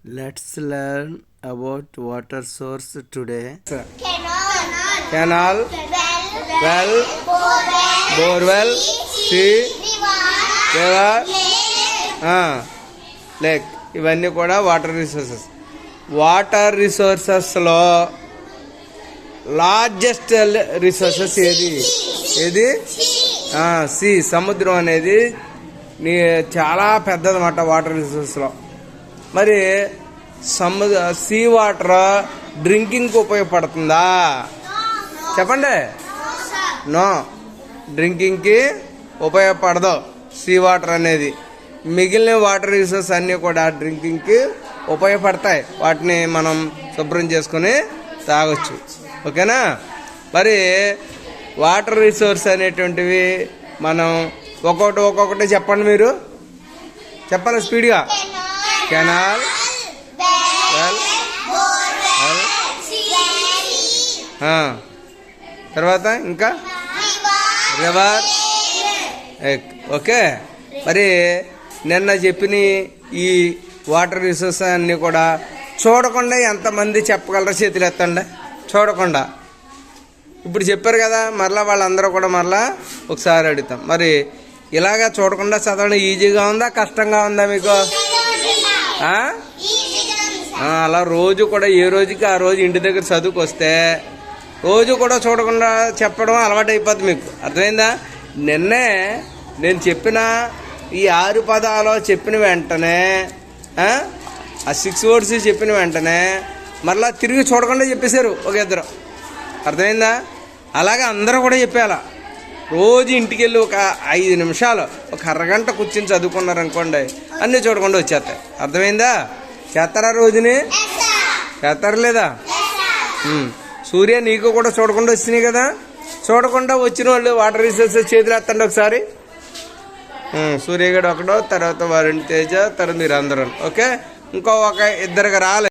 Let's learn about water source today. Canal, well, borewell, sea, river, lake. ఇవన్నీ కూడా water రిసోర్సెస్లో largest resources ఏది see, సముద్రం అనేది చాలా పెద్దదన్నమాట వాటర్ రిసోర్స్లో. మరి సీ వాటర్ డ్రింకింగ్కి ఉపయోగపడుతుందా చెప్పండి? నో, డ్రింకింగ్కి ఉపయోగపడదు సీ వాటర్ అనేది. మిగిలిన వాటర్ రిసోర్స్ అన్నీ కూడా డ్రింకింగ్కి ఉపయోగపడతాయి. వాటిని మనం శుభ్రం చేసుకుని తాగొచ్చు. ఓకేనా? మరి వాటర్ రిసోర్స్ అనేటువంటివి మనం ఒక్కొక్కటి చెప్పండి. మీరు చెప్పాలి స్పీడ్గా. కెనాల్, వెల్, తర్వాత ఇంకా రివర్, ఓకే. మరి నిన్న చెప్పిన ఈ వాటర్ రిసోర్స్ అన్నీ కూడా చూడకుండా ఎంతమంది చెప్పగలరో చేతులు ఎత్తండి. చూడకుండా ఇప్పుడు చెప్పారు కదా, మరలా వాళ్ళందరూ కూడా మరలా ఒకసారి అడుగుతాం. మరి ఇలాగా చూడకుండా చదవడం ఈజీగా ఉందా, కష్టంగా ఉందా మీకు? అలా రోజు కూడా ఏ రోజుకి ఆ రోజు ఇంటి దగ్గర చదువుకు వస్తే రోజు కూడా చూడకుండా చెప్పడం అలవాటు అయిపోద్ది మీకు. అర్థమైందా? నిన్నే నేను చెప్పిన ఈ 6 పదాలు చెప్పిన వెంటనే, ఆ 6 వర్డ్స్ చెప్పిన వెంటనే మరలా తిరిగి చూడకుండా చెప్పేశారు ఒక ఇద్దరు. అర్థమైందా? అలాగే అందరూ కూడా చెప్పేయాల. రోజు ఇంటికి వెళ్ళి ఒక 5 నిమిషాలు, ఒక అరగంట కూర్చొని చదువుకున్నారనుకోండి, అన్నీ చూడకుండా వచ్చేస్తాయి. అర్థమైందా? చేస్తారా? రోజుని చేస్తారా లేదా? సూర్య, నీకు కూడా చూడకుండా వచ్చినాయి కదా. చూడకుండా వచ్చిన వాళ్ళు వాటర్ రిసోర్సెస్ చేతులు ఎత్తండి ఒకసారి. సూర్యగడ ఒకడో, తర్వాత వరుణ్ తేజ, తర్వాత మీరు అందరూ. ఓకే, ఇంకో 1 2 రాలేదు.